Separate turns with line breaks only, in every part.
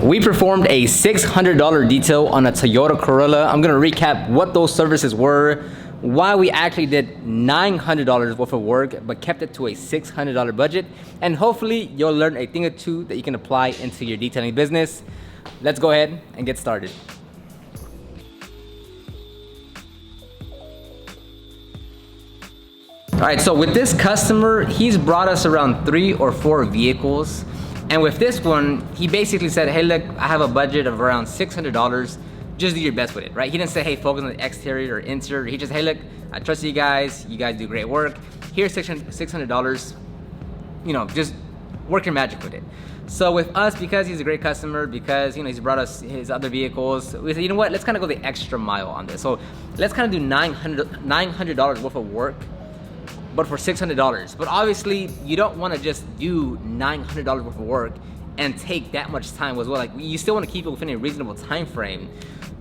We performed a $600 detail on a Toyota Corolla. I'm gonna recap what those services were, why we actually did $900 worth of work, but kept it to a $600 budget, and hopefully you'll learn a thing or two that you can apply into your detailing business. Let's go ahead and get started. All right, so with this customer, he's brought us around 3 or 4 vehicles. And with this one, he basically said, hey, look, I have a budget of around $600. Just do your best with it, right? He didn't say, hey, focus on the exterior or interior. He just, hey, look, I trust you guys. You guys do great work. Here's $600. You know, just work your magic with it. So with us, because he's a great customer, because he's brought us his other vehicles, we said, you know what? Let's kind of go the extra mile on this. So let's kind of do $900 worth of work, but for $600. But obviously, you don't want to just do $900 worth of work and take that much time as well. Like, you still want to keep it within a reasonable time frame,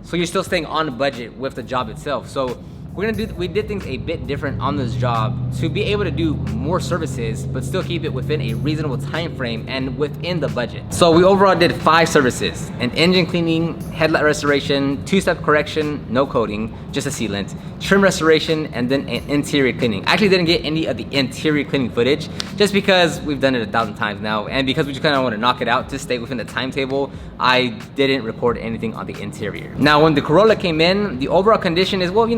so you're still staying on budget with the job itself. So we did things a bit different on this job to be able to do more services, but still keep it within a reasonable time frame and within the budget. So we overall did 5 services: an engine cleaning, headlight restoration, 2-step correction, no coating, just a sealant, trim restoration, and then an interior cleaning. I actually didn't get any of the interior cleaning footage just because we've done it 1,000 times now, and because we just kind of want to knock it out to stay within the timetable. I didn't record anything on the interior. Now, when the Corolla came in, the overall condition is, well,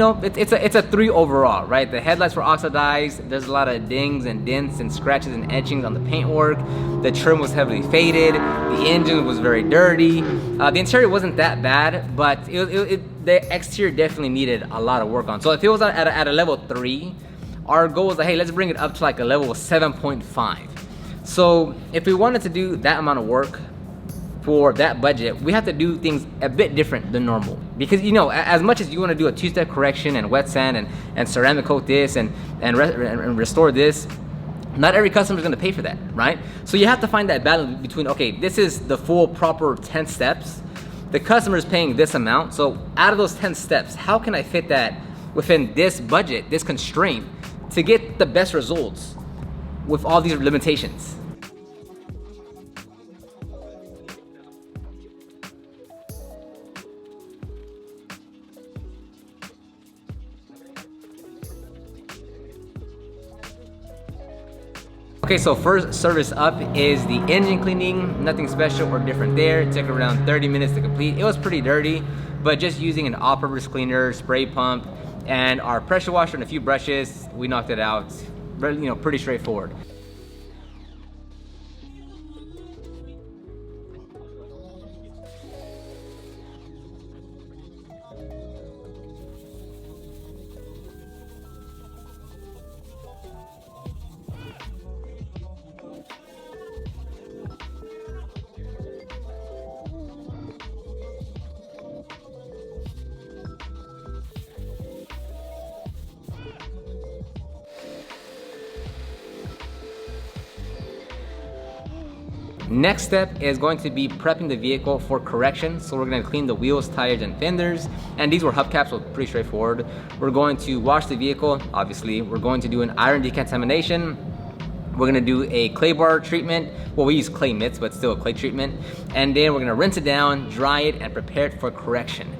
it's a 3 overall, right? The headlights were oxidized. There's a lot of dings and dents and scratches and etchings on the paintwork. The trim was heavily faded. The engine was very dirty. The interior wasn't that bad, but the exterior definitely needed a lot of work on. So if it was at a level 3, our goal was like, hey, let's bring it up to like a level 7.5. So if we wanted to do that amount of work for that budget, we have to do things a bit different than normal. Because as much as you want to do a 2-step correction and wet sand and ceramic coat this and restore this, not every customer is going to pay for that, right? So you have to find that balance between, okay, this is the full proper 10 steps. The customer is paying this amount. So out of those 10 steps, how can I fit that within this budget, this constraint, to get the best results with all these limitations? Okay, so first service up is the engine cleaning. Nothing special or different there. It took around 30 minutes to complete. It was pretty dirty, but just using an all-purpose cleaner, spray pump, and our pressure washer and a few brushes, we knocked it out. Pretty straightforward. Next step is going to be prepping the vehicle for correction. So we're going to clean the wheels, tires, and fenders. And these were hubcaps, so pretty straightforward. We're going to wash the vehicle, obviously. We're going to do an iron decontamination. We're going to do a clay bar treatment. Well, we use clay mitts, but still a clay treatment. And then we're going to rinse it down, dry it, and prepare it for correction.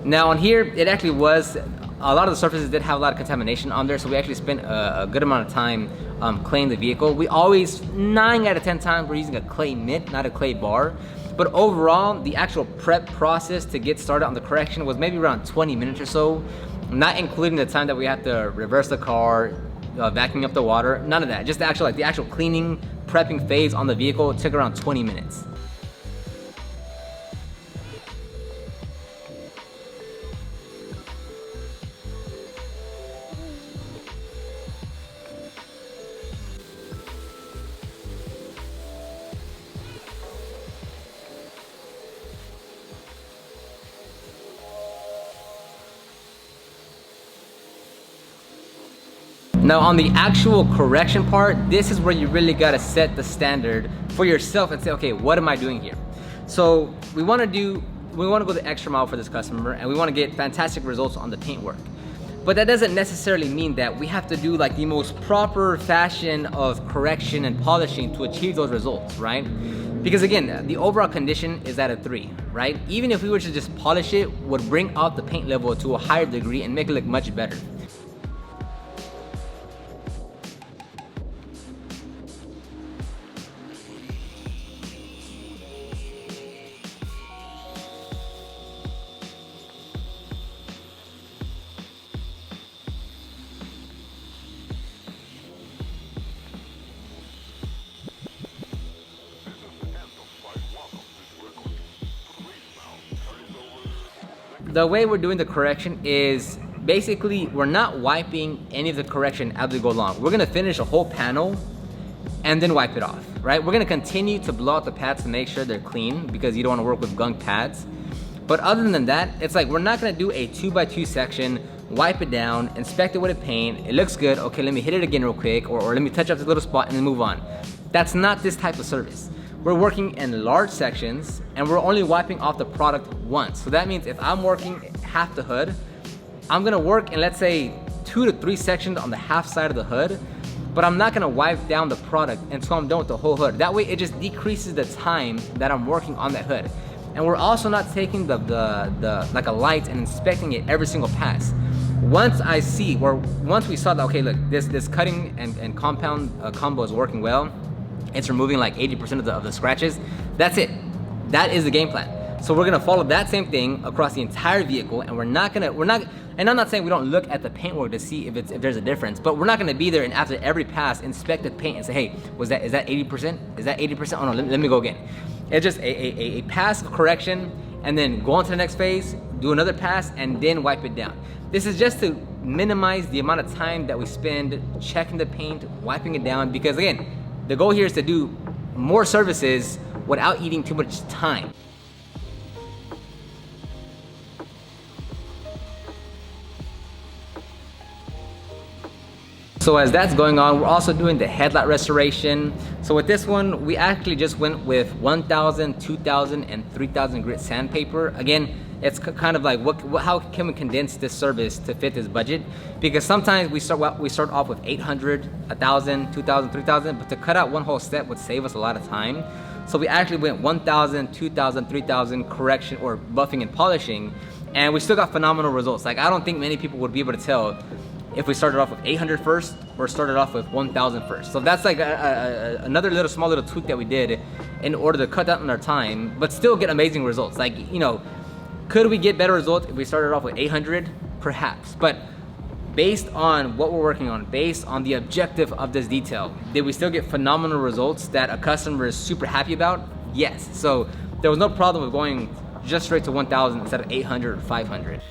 Now on here, it actually was, a lot of the surfaces did have a lot of contamination on there, so we actually spent a good amount of time cleaning the vehicle. We always, 9 out of 10 times, we're using a clay mitt, not a clay bar. But overall, the actual prep process to get started on the correction was maybe around 20 minutes or so. not including the time that we have to reverse the car, vacuuming up the water, none of that. Just the actual cleaning, prepping phase on the vehicle took around 20 minutes. Now on the actual correction part, this is where you really gotta set the standard for yourself and say, okay, what am I doing here? So we wanna go the extra mile for this customer, and we wanna get fantastic results on the paint work. But that doesn't necessarily mean that we have to do like the most proper fashion of correction and polishing to achieve those results, right? Because again, the overall condition is at a 3, right? Even if we were to just polish it, would bring out the paint level to a higher degree and make it look much better. The way we're doing the correction is basically we're not wiping any of the correction as we go along. We're gonna finish a whole panel and then wipe it off, right? We're gonna continue to blow out the pads to make sure they're clean because you don't wanna work with gunk pads. But other than that, it's like we're not gonna do a 2x2 section, wipe it down, inspect it with a paint, it looks good, okay, let me hit it again real quick, or let me touch up this little spot and then move on. That's not this type of service. We're working in large sections and we're only wiping off the product once. So that means if I'm working half the hood, I'm gonna work in, let's say, 2 to 3 sections on the half side of the hood, but I'm not gonna wipe down the product until I'm done with the whole hood. That way it just decreases the time that I'm working on that hood. And we're also not taking the like a light and inspecting it every single pass. Once we saw that, okay, look, this cutting and compound combo is working well, it's removing like 80% of the scratches, that's it. That is the game plan. So we're gonna follow that same thing across the entire vehicle, and and I'm not saying we don't look at the paintwork to see if there's a difference, but we're not gonna be there and after every pass inspect the paint and say, hey, is that 80%? Is that 80%? Oh no, let me go again. It's just a pass of correction, and then go on to the next phase, do another pass, and then wipe it down. This is just to minimize the amount of time that we spend checking the paint, wiping it down, because again, the goal here is to do more services without eating too much time. So as that's going on, we're also doing the headlight restoration. So with this one, we actually just went with 1,000, 2,000, and 3,000 grit sandpaper. Again, it's kind of like how can we condense this service to fit this budget? Because sometimes we start off with 800, 1,000, 2,000, 3,000, but to cut out one whole step would save us a lot of time. So we actually went 1,000, 2,000, 3,000 correction or buffing and polishing, and we still got phenomenal results. Like I don't think many people would be able to tell if we started off with 800 first or started off with 1,000 first. So that's like another small little tweak that we did in order to cut down on our time, but still get amazing results. Like, you know, could we get better results if we started off with 800? Perhaps, but based on what we're working on, based on the objective of this detail, did we still get phenomenal results that a customer is super happy about? Yes. So there was no problem with going just straight to 1,000 instead of 800 or 500.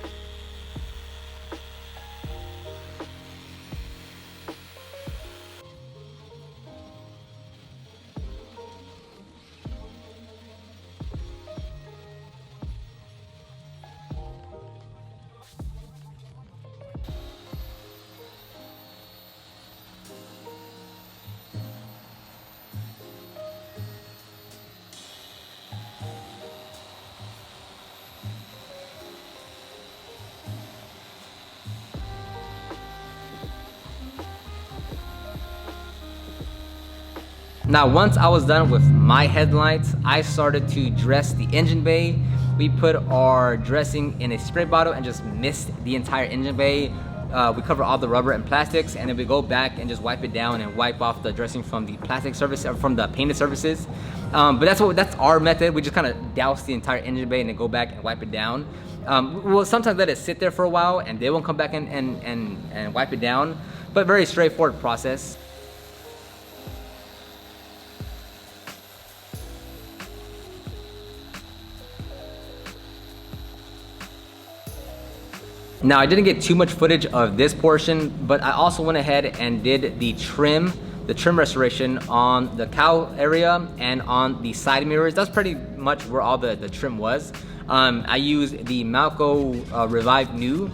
Now, once I was done with my headlights, I started to dress the engine bay. We put our dressing in a spray bottle and just mist the entire engine bay. We cover all the rubber and plastics, and then we go back and just wipe it down and wipe off the dressing from the plastic surface or from the painted surfaces. But that's our method. We just kind of douse the entire engine bay and then go back and wipe it down. We'll sometimes let it sit there for a while and they won't come back and wipe it down, but very straightforward process. Now, I didn't get too much footage of this portion, but I also went ahead and did the trim restoration on the cowl area and on the side mirrors. That's pretty much where all the trim was. I used the Malco Revive New.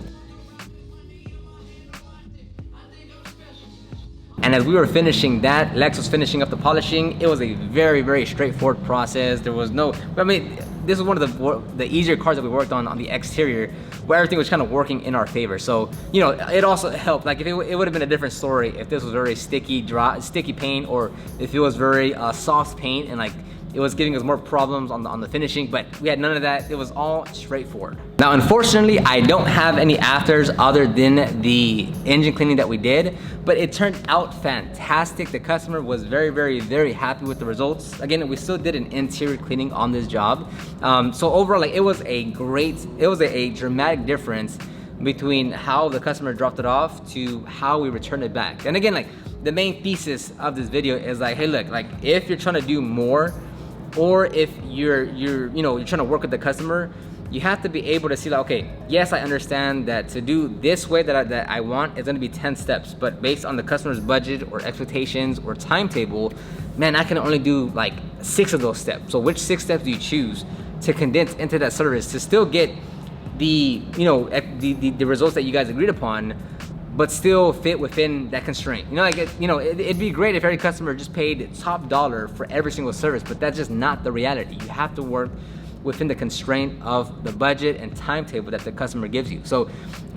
And as we were finishing that, Lex was finishing up the polishing. It was a very, very straightforward process. There was no, I mean, this was one of the easier cars that we worked on the exterior, where everything was kind of working in our favor. So, you know, it also helped. Like, if it would have been a different story if this was very sticky, dry, sticky paint, or if it was very soft paint and like it was giving us more problems on the finishing, but we had none of that. It was all straightforward. Now, unfortunately, I don't have any afters other than the engine cleaning that we did, but it turned out fantastic. The customer was very, very, very happy with the results. Again, we still did an interior cleaning on this job. So overall, like, it was a dramatic difference between how the customer dropped it off to how we returned it back. And again, like, the main thesis of this video is like, hey, look, like, if you're trying to do more, or if you're trying to work with the customer, you have to be able to see like, okay, yes, I understand that to do this way that I want is gonna be 10 steps, but based on the customer's budget or expectations or timetable, man, I can only do like 6 of those steps. So which 6 steps do you choose to condense into that service to still get the results that you guys agreed upon, but still fit within that constraint? You know, like, it'd be great if every customer just paid top dollar for every single service, but that's just not the reality. You have to work within the constraint of the budget and timetable that the customer gives you. So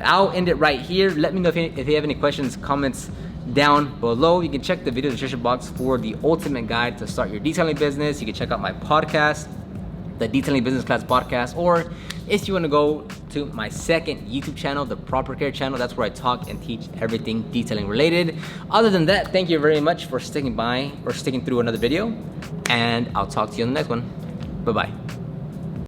I'll end it right here. Let me know if you have any questions, comments down below. You can check the video description box for the ultimate guide to start your detailing business. You can check out my podcast, the Detailing Business Class Podcast, or if you want to go to my second YouTube channel, the Proper Care channel, that's where I talk and teach everything detailing related. Other than that, thank you very much for sticking by or sticking through another video, and I'll talk to you on the next one. Bye-bye.